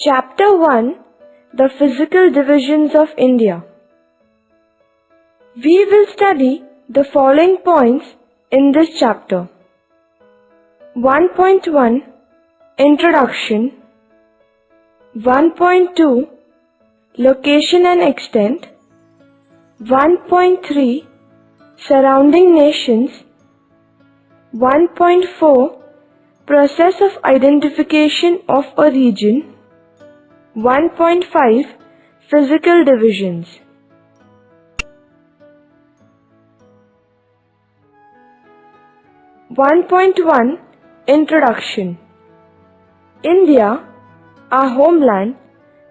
Chapter 1: The Physical Divisions of India. We will study the following points in this chapter. 1.1 Introduction. 1.2 Location and Extent. 1.3 Surrounding Nations. 1.4 Process of identification of a region. 1.5 Physical Divisions. One 1.1 Introduction. India, our homeland,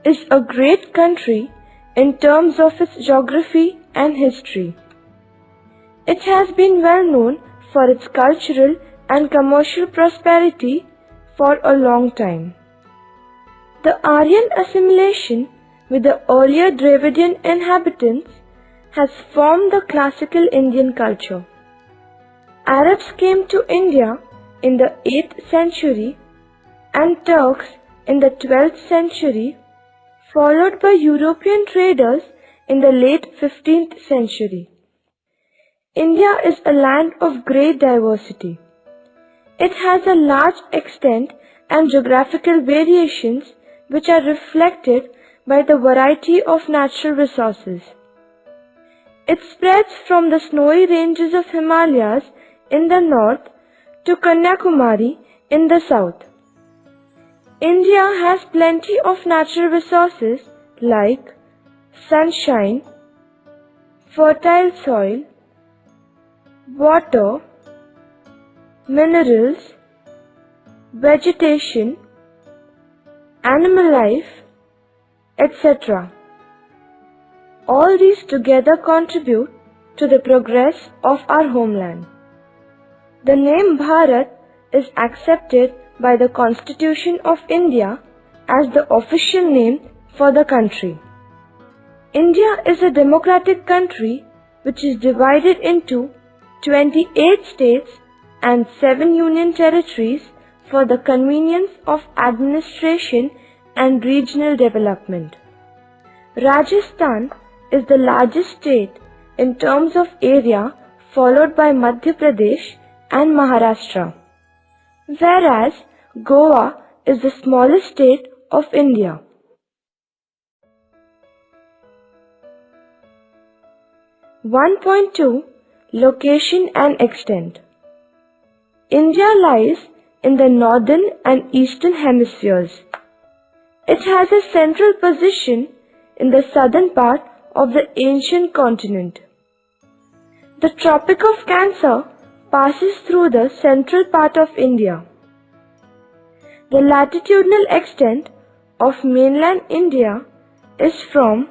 is a great country in terms of its geography and history. It has been well known for its cultural and commercial prosperity for a long time. The Aryan assimilation with the earlier Dravidian inhabitants has formed the classical Indian culture. Arabs came to India in the 8th century and Turks in the 12th century, followed by European traders in the late 15th century. India is a land of great diversity. It has a large extent and geographical variations which are reflected by the variety of natural resources. It spreads from the snowy ranges of Himalayas in the north to Kanyakumari in the south. India has plenty of natural resources like sunshine, fertile soil, water, minerals, vegetation, animal life, etc. All these together contribute to the progress of our homeland. The name Bharat is accepted by the Constitution of India as the official name for the country. India is a democratic country which is divided into 28 states and 7 union territories for the convenience of administration and regional development. Rajasthan is the largest state in terms of area, followed by Madhya Pradesh and Maharashtra, whereas Goa is the smallest state of India. One 1.2 Location and Extent. India lies in the northern and eastern hemispheres. It has a central position in the southern part of the ancient continent. The Tropic of Cancer passes through the central part of India. The latitudinal extent of mainland India is from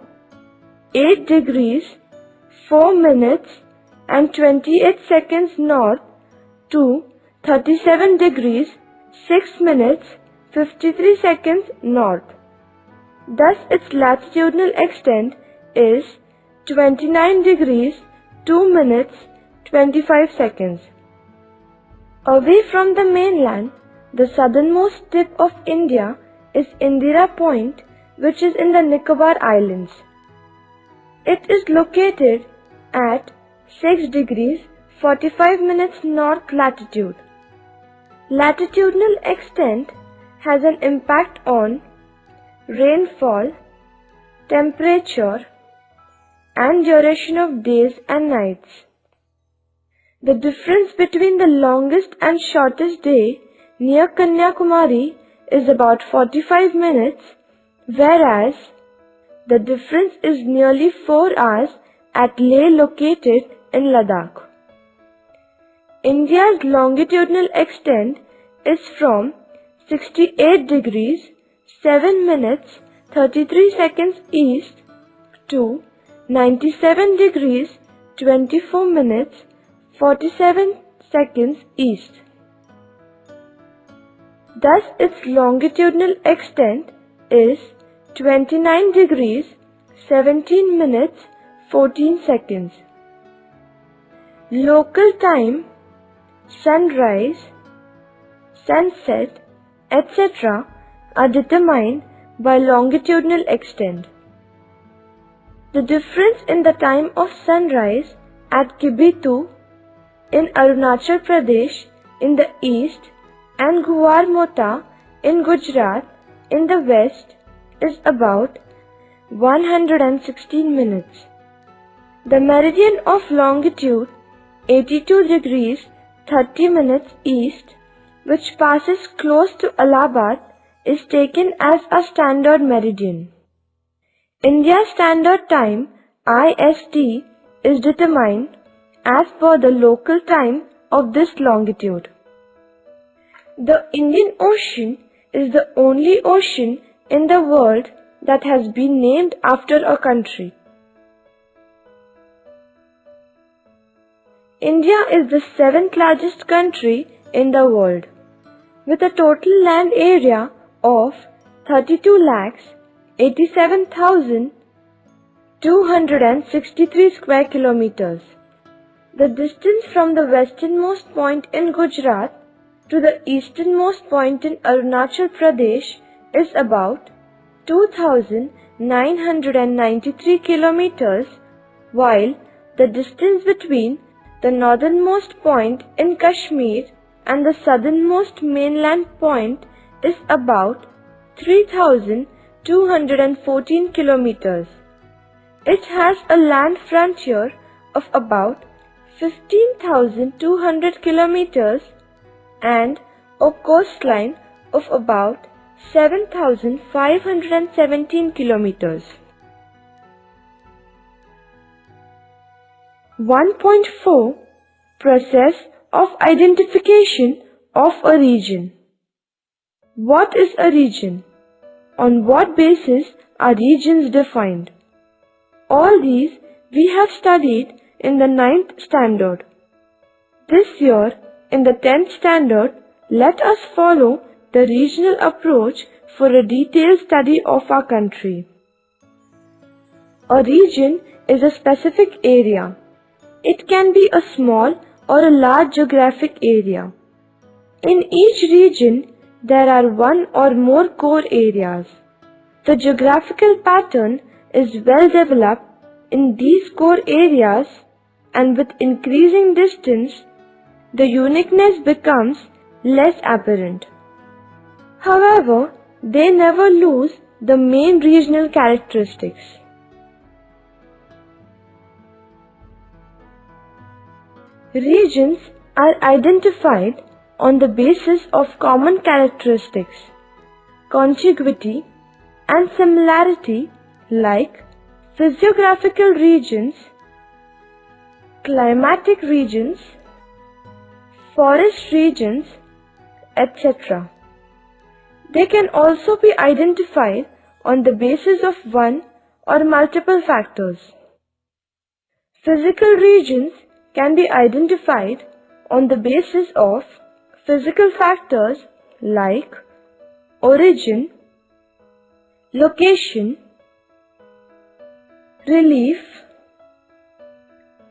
8 degrees 4 minutes and 28 seconds north to 37 degrees 6 minutes 53 seconds north. Thus its latitudinal extent is 29 degrees 2 minutes 25 seconds. Away from the mainland, the southernmost tip of India is Indira Point, which is in the Nicobar Islands. It is located at 6 degrees 45 minutes north latitude. Latitudinal extent has an impact on rainfall, temperature, and duration of days and nights. The difference between the longest and shortest day near Kanyakumari is about 45 minutes, whereas the difference is nearly 4 hours at Leh located in Ladakh. India's longitudinal extent is from 68 degrees 7 minutes 33 seconds east to 97 degrees 24 minutes 47 seconds east. Thus its longitudinal extent is 29 degrees 17 minutes 14 seconds. Local time, sunrise, sunset, etc. are determined by longitudinal extent. The difference in the time of sunrise at Kibitu in Arunachal Pradesh in the east and Guwar Mota in Gujarat in the west is about 116 minutes. The meridian of longitude 82 degrees 30 minutes east, which passes close to Allahabad, is taken as a standard meridian. India's Standard Time (IST) is determined as per the local time of this longitude. The Indian Ocean is the only ocean in the world that has been named after a country. India is the 7th largest country in the world, with a total land area of 32,87,263 square kilometers. The distance from the westernmost point in Gujarat to the easternmost point in Arunachal Pradesh is about 2,993 kilometers, while the distance between the northernmost point in Kashmir and the southernmost mainland point is about 3,214 kilometers. It has a land frontier of about 15,200 kilometers and a coastline of about 7,517 kilometers. 1.4 Process of identification of a region. What is a region? On what basis are regions defined? All these we have studied in the 9th standard. This year, in the 10th standard, let us follow the regional approach for a detailed study of our country. A region is a specific area. It can be a small or a large geographic area. In each region, there are one or more core areas. The geographical pattern is well developed in these core areas, and with increasing distance, the uniqueness becomes less apparent. However, they never lose the main regional characteristics. Regions are identified on the basis of common characteristics, contiguity and similarity, like physiographical regions, climatic regions, forest regions, etc. They can also be identified on the basis of one or multiple factors. Physical regions can be identified on the basis of physical factors like origin, location, relief,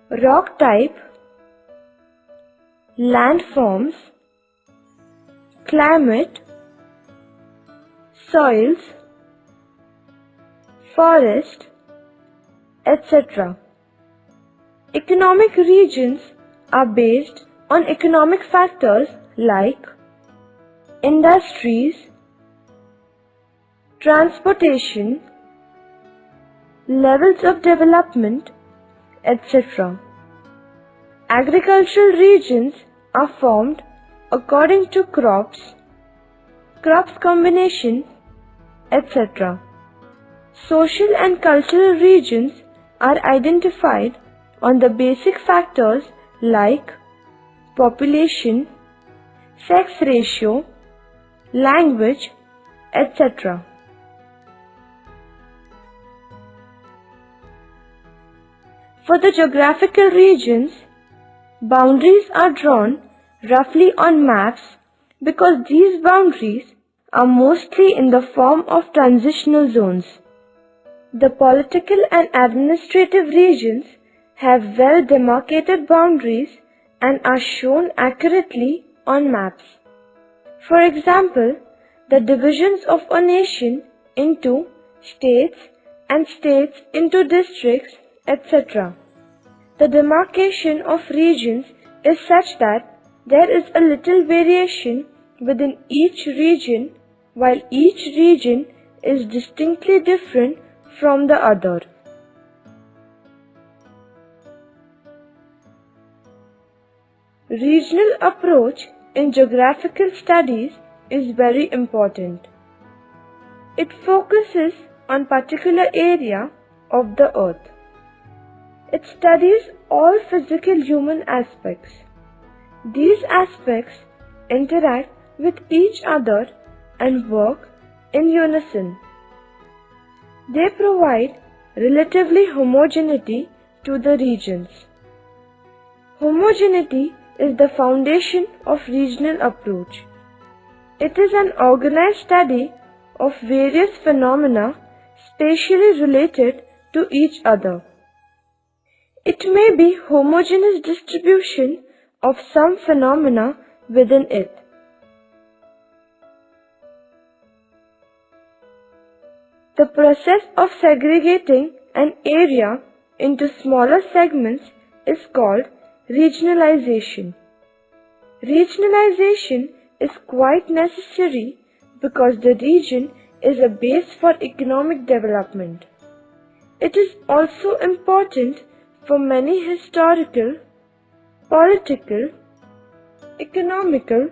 rock type, landforms, climate, soils, forest, etc. Economic regions are based on economic factors like industries, transportation, levels of development, etc. Agricultural regions are formed according to crops combination, etc. Social and cultural regions are identified on the basic factors like population, sex ratio, language, etc. For the geographical regions, boundaries are drawn roughly on maps because these boundaries are mostly in the form of transitional zones. The political and administrative regions have well demarcated boundaries and are shown accurately on maps. For example, the divisions of a nation into states and states into districts, etc. The demarcation of regions is such that there is a little variation within each region, while each region is distinctly different from the other. Regional approach in geographical studies is very important. It focuses on particular area of the earth. It studies all physical human aspects. These aspects interact with each other and work in unison. They provide relatively homogeneity to the regions. Homogeneity is the foundation of regional approach. It is an organized study of various phenomena spatially related to each other. It may be homogeneous distribution of some phenomena within it. The process of segregating an area into smaller segments is called regionalization. Regionalization is quite necessary because the region is a base for economic development. It is also important for many historical, political, economical,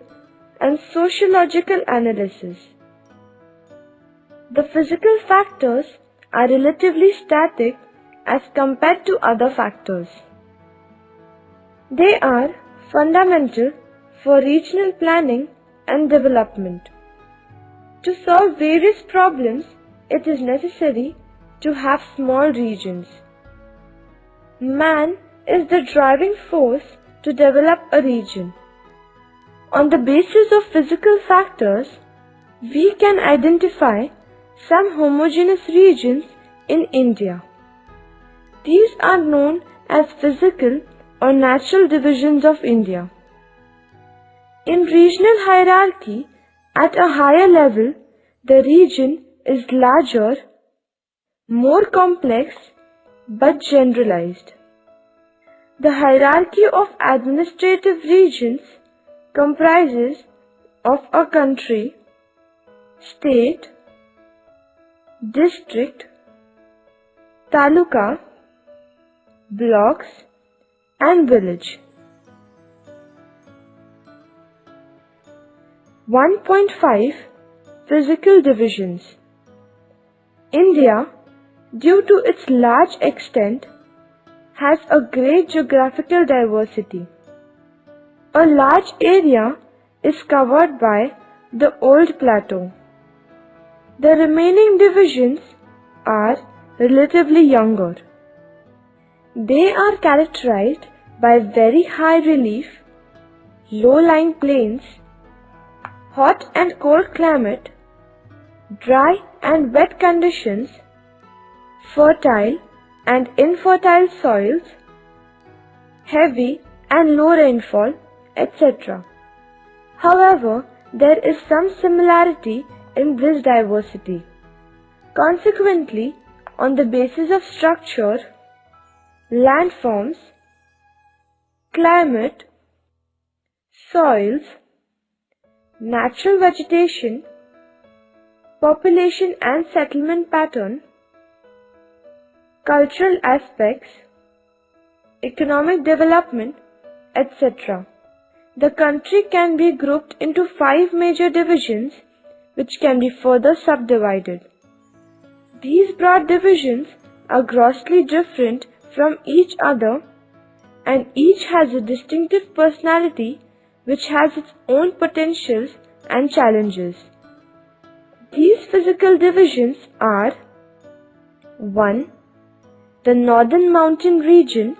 and sociological analysis. The physical factors are relatively static as compared to other factors. They are fundamental for regional planning and development. To solve various problems, it is necessary to have small regions. Man is the driving force to develop a region. On the basis of physical factors, we can identify some homogeneous regions in India. These are known as physical or natural divisions of India. In regional hierarchy, at a higher level, the region is larger, more complex, but generalized. The hierarchy of administrative regions comprises of a country, state, district, taluka, blocks, and village. 1.5 Physical divisions. India, due to its large extent, has a great geographical diversity. A large area is covered by the old plateau. The remaining divisions are relatively younger. They are characterized by very high relief, low-lying plains, hot and cold climate, dry and wet conditions, fertile and infertile soils, heavy and low rainfall, etc. However, there is some similarity in this diversity. Consequently, on the basis of structure, landforms, climate, soils, natural vegetation, population and settlement pattern, cultural aspects, economic development, etc. The country can be grouped into 5 major divisions which can be further subdivided. These broad divisions are grossly different from each other and each has a distinctive personality which has its own potentials and challenges. These physical divisions are 1. The Northern Mountain Region,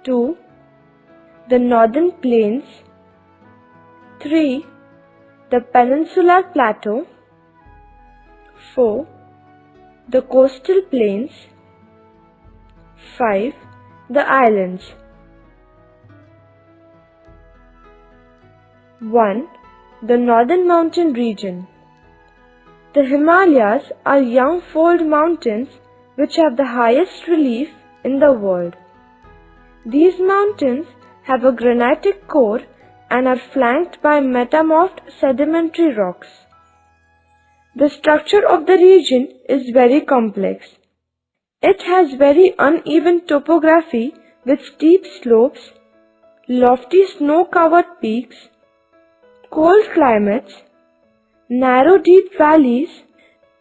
2. The Northern Plains, 3. The Peninsular Plateau, 4. The Coastal Plains, 5. The Islands. 1. The Northern Mountain Region. The Himalayas are young fold mountains which have the highest relief in the world. These mountains have a granitic core and are flanked by metamorphed sedimentary rocks. The structure of the region is very complex. It has very uneven topography with steep slopes, lofty snow-covered peaks, cold climates, narrow deep valleys,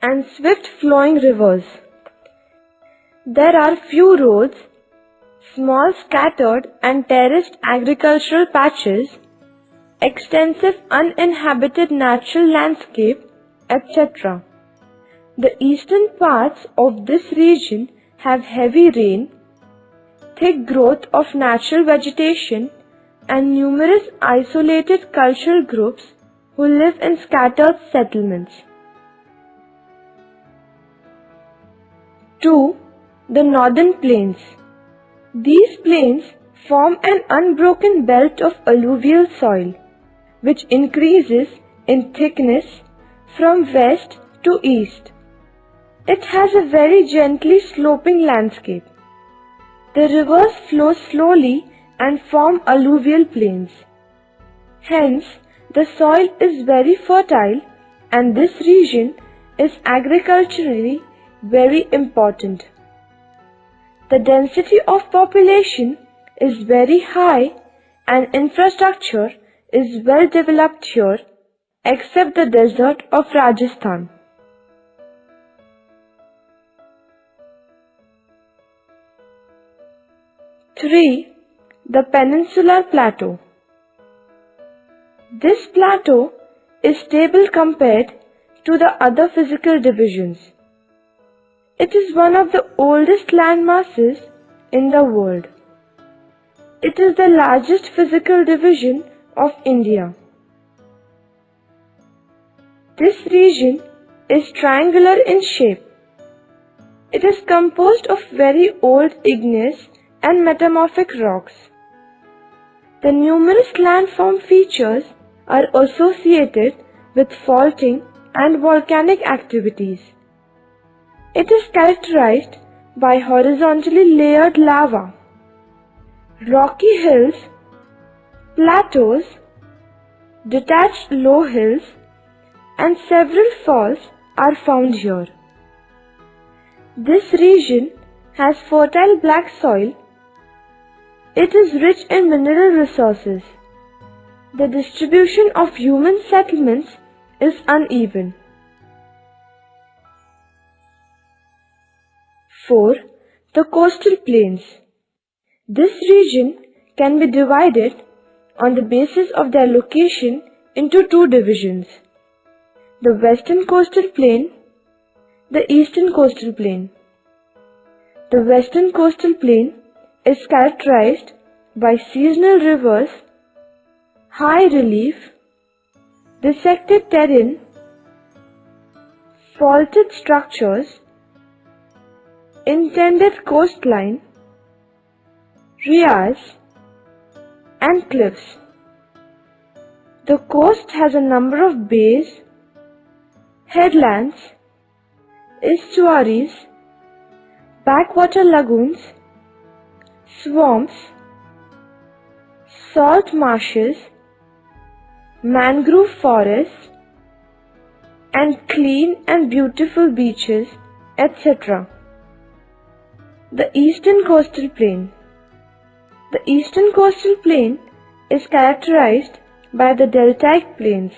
and swift-flowing rivers. There are few roads, small scattered and terraced agricultural patches, extensive uninhabited natural landscape, etc. The eastern parts of this region have heavy rain, thick growth of natural vegetation, and numerous isolated cultural groups who live in scattered settlements. 2. The Northern Plains. These plains form an unbroken belt of alluvial soil, which increases in thickness from west to east. It has a very gently sloping landscape. The rivers flow slowly and form alluvial plains. Hence, the soil is very fertile and this region is agriculturally very important. The density of population is very high and infrastructure is well developed here except the desert of Rajasthan. 3. The Peninsular Plateau. This plateau is stable compared to the other physical divisions. It is one of the oldest land masses in the world. It is the largest physical division of India. This region is triangular in shape. It is composed of very old igneous and metamorphic rocks. The numerous landform features are associated with faulting and volcanic activities. It is characterized by horizontally layered lava, rocky hills, plateaus, detached low hills, and several falls are found here. This region has fertile black soil. It is rich in mineral resources. The distribution of human settlements is uneven. 4. The coastal plains. This region can be divided on the basis of their location into two divisions: the western coastal plain, the eastern coastal plain. The western coastal plain is characterized by seasonal rivers, high relief, dissected terrain, faulted structures, intended coastline, rias, and cliffs. The coast has a number of bays, headlands, estuaries, backwater lagoons, swamps, salt marshes, mangrove forests, and clean and beautiful beaches, etc. The eastern coastal plain. The eastern coastal plain is characterized by the deltaic plains.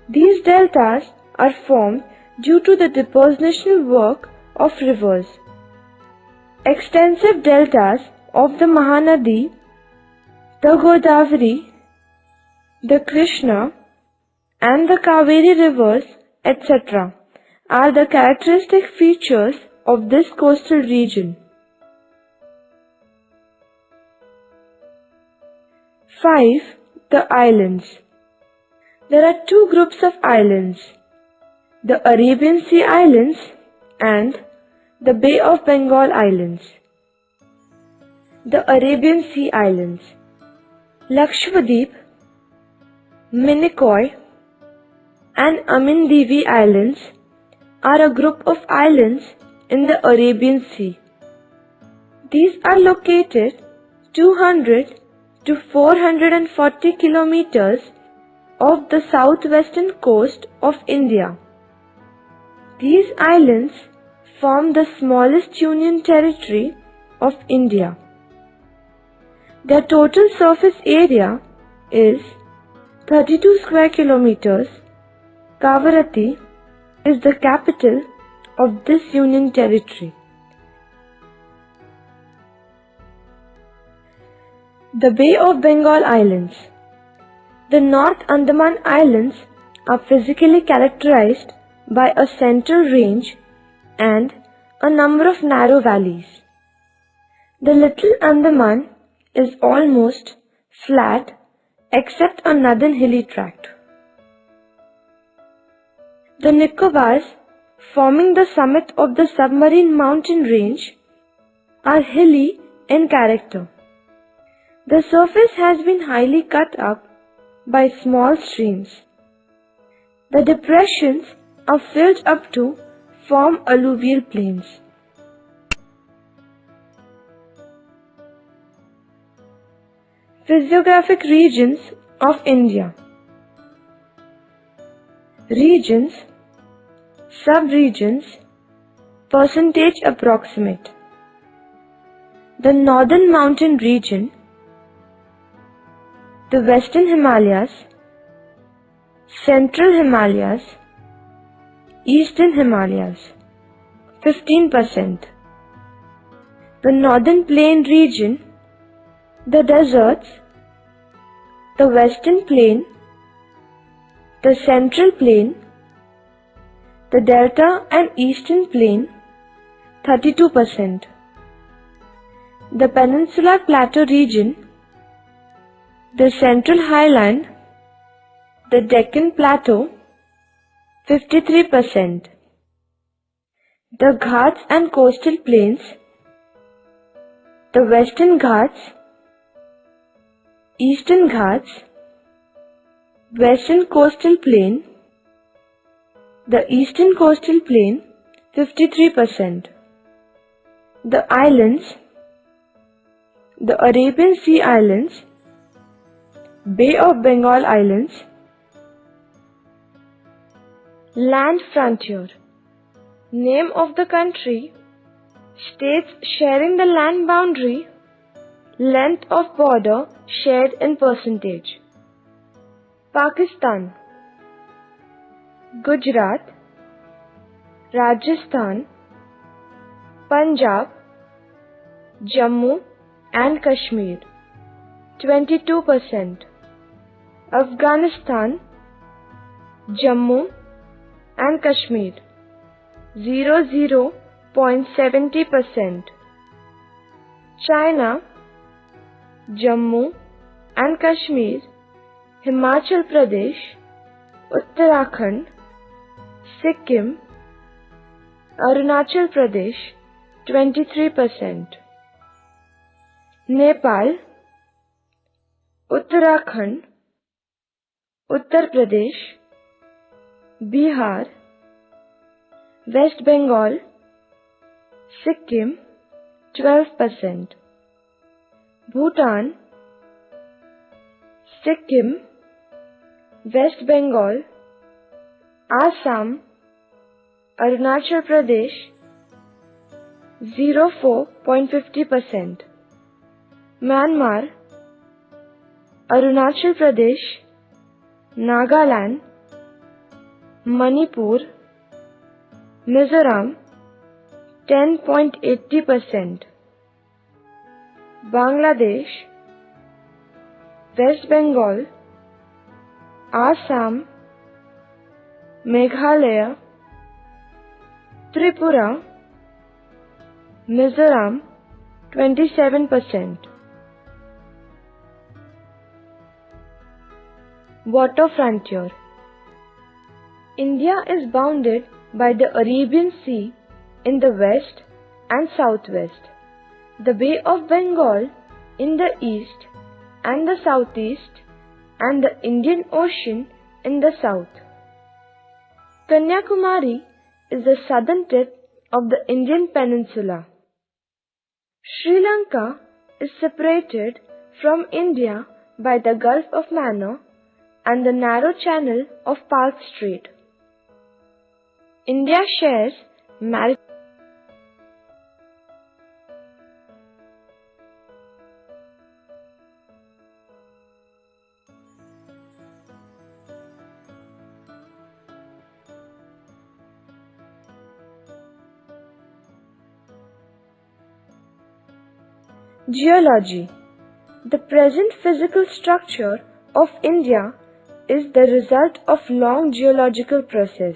These deltas are formed due to the depositional work of rivers. Extensive deltas of the Mahanadi, the Godavari, the Krishna, and the Kaveri rivers, etc. are the characteristic features of this coastal region. 5. The islands. There are two groups of islands: the Arabian Sea Islands and the Bay of Bengal Islands. The Arabian Sea Islands: Lakshadweep, Minicoy, and Amindivi Islands are a group of islands in the Arabian Sea. These are located 200 to 440 kilometers off the southwestern coast of India. These islands form the smallest union territory of India. Their total surface area is 32 square kilometers. Kavaratti is the capital of this union territory. The Bay of Bengal Islands. The North Andaman Islands are physically characterized by a central range and a number of narrow valleys. The Little Andaman is almost flat except a northern hilly tract. The Nicobars, forming the summit of the submarine mountain range, are hilly in character. The surface has been highly cut up by small streams. The depressions are filled up to form alluvial plains. Physiographic regions of India. Regions, sub-regions, percentage approximate. The Northern Mountain Region, the Western Himalayas, Central Himalayas, Eastern Himalayas, 15%. The Northern Plain Region, the deserts, the Western Plain, the Central Plain, the Delta and Eastern Plain, 32%. The Peninsular Plateau Region, the Central Highland, the Deccan Plateau, 53%. The Ghats and Coastal Plains, the Western Ghats, Eastern Ghats, Western Coastal Plain, the Eastern Coastal Plain, 53%. The islands, the Arabian Sea Islands, Bay of Bengal Islands. Land frontier. Name of the country, states sharing the land boundary, length of border shared in percentage. Pakistan, Gujarat, Rajasthan, Punjab, Jammu and Kashmir, 22%. Afghanistan, Jammu and Kashmir, 0.70%. China, Jammu and Kashmir, Himachal Pradesh, Uttarakhand, Sikkim, Arunachal Pradesh, 23%. Nepal, Uttarakhand, Uttar Pradesh, Bihar, West Bengal, Sikkim, 12%. Bhutan, Sikkim, West Bengal, Assam, Arunachal Pradesh, 0.50%. Myanmar, Arunachal Pradesh, Nagaland, Manipur, Mizoram, 10.80%. Bangladesh, West Bengal, Assam, Meghalaya, Tripura, Mizoram, 27%. Water frontier. India is bounded by the Arabian Sea in the west and southwest, the Bay of Bengal in the east and the southeast, and the Indian Ocean in the south. Kanyakumari is the southern tip of the Indian peninsula. Sri Lanka is separated from India by the Gulf of Mannar and the narrow channel of Palk Strait. India shares maritime Geology. The present physical structure of India is the result of long geological process.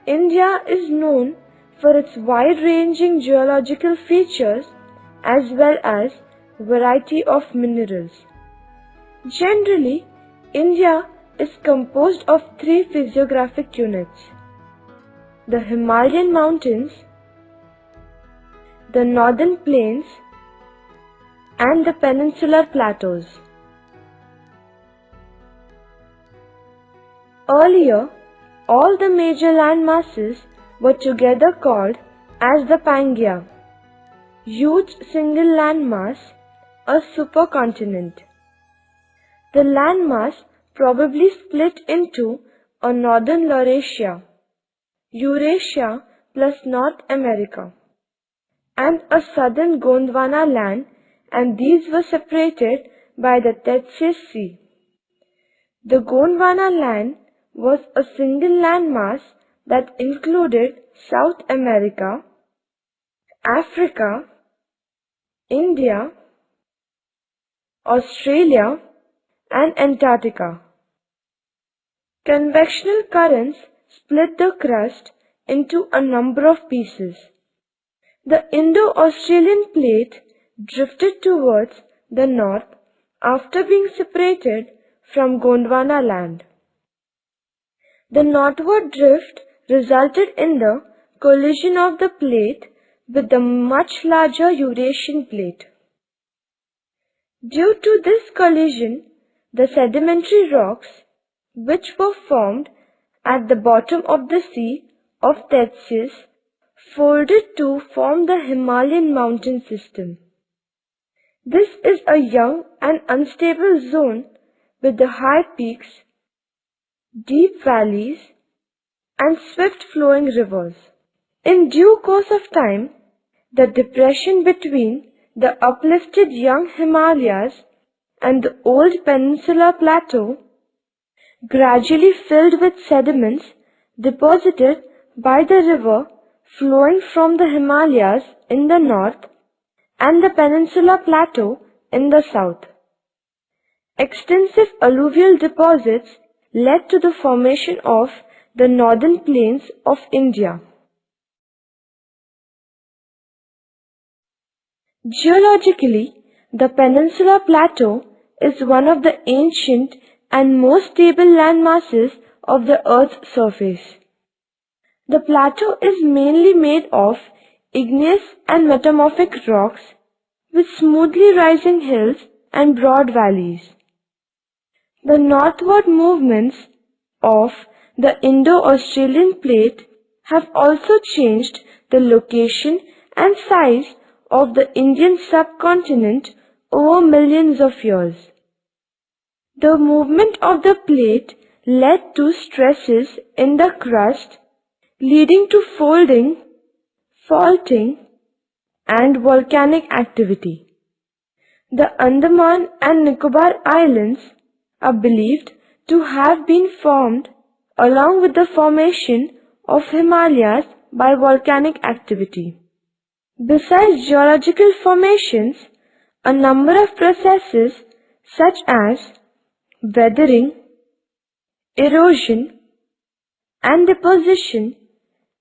India is known for its wide-ranging geological features as well as variety of minerals. Generally, India is composed of three physiographic units: the Himalayan mountains, the northern plains, and the peninsular plateaus. Earlier, all the major land masses were together called as the Pangaea, huge single landmass, a supercontinent. The landmass probably split into a northern Laurasia, Eurasia plus North America, and a southern Gondwana land, and these were separated by the Tethys Sea. The Gondwana land was a single landmass that included South America, Africa, India, Australia, and Antarctica. Convectional currents split the crust into a number of pieces. The Indo-Australian plate drifted towards the north after being separated from Gondwana land. The northward drift resulted in the collision of the plate with the much larger Eurasian plate. Due to this collision, the sedimentary rocks, which were formed at the bottom of the Sea of Tethys, folded to form the Himalayan mountain system. This is a young and unstable zone with the high peaks, deep valleys, and swift-flowing rivers. In due course of time, the depression between the uplifted young Himalayas and the old peninsular plateau gradually filled with sediments deposited by the river flowing from the Himalayas in the north and the peninsular plateau in the south. Extensive alluvial deposits led to the formation of the northern plains of India. Geologically, the peninsular plateau is one of the ancient and most stable landmasses of the Earth's surface. The plateau is mainly made of igneous and metamorphic rocks with smoothly rising hills and broad valleys. The northward movements of the Indo-Australian plate have also changed the location and size of the Indian subcontinent over millions of years. The movement of the plate led to stresses in the crust, leading to folding, faulting, and volcanic activity. The Andaman and Nicobar Islands are believed to have been formed along with the formation of Himalayas by volcanic activity. Besides geological formations, a number of processes such as weathering, erosion, and deposition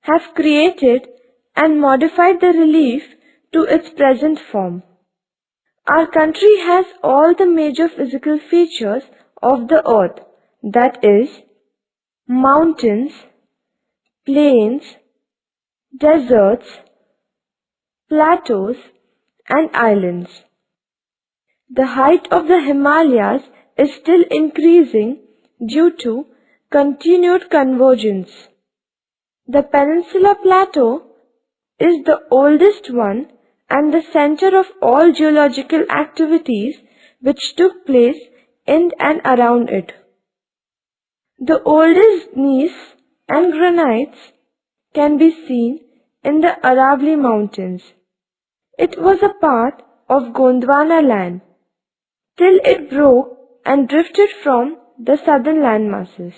have created and modified the relief to its present form. Our country has all the major physical features of the earth, that is, mountains, plains, deserts, plateaus, and islands. The height of the Himalayas is still increasing due to continued convergence. The Peninsula Plateau is the oldest one and the center of all geological activities which took place in and around it. The oldest gneiss and granites can be seen in the Aravalli Mountains. It was a part of Gondwana land till it broke and drifted from the southern land masses.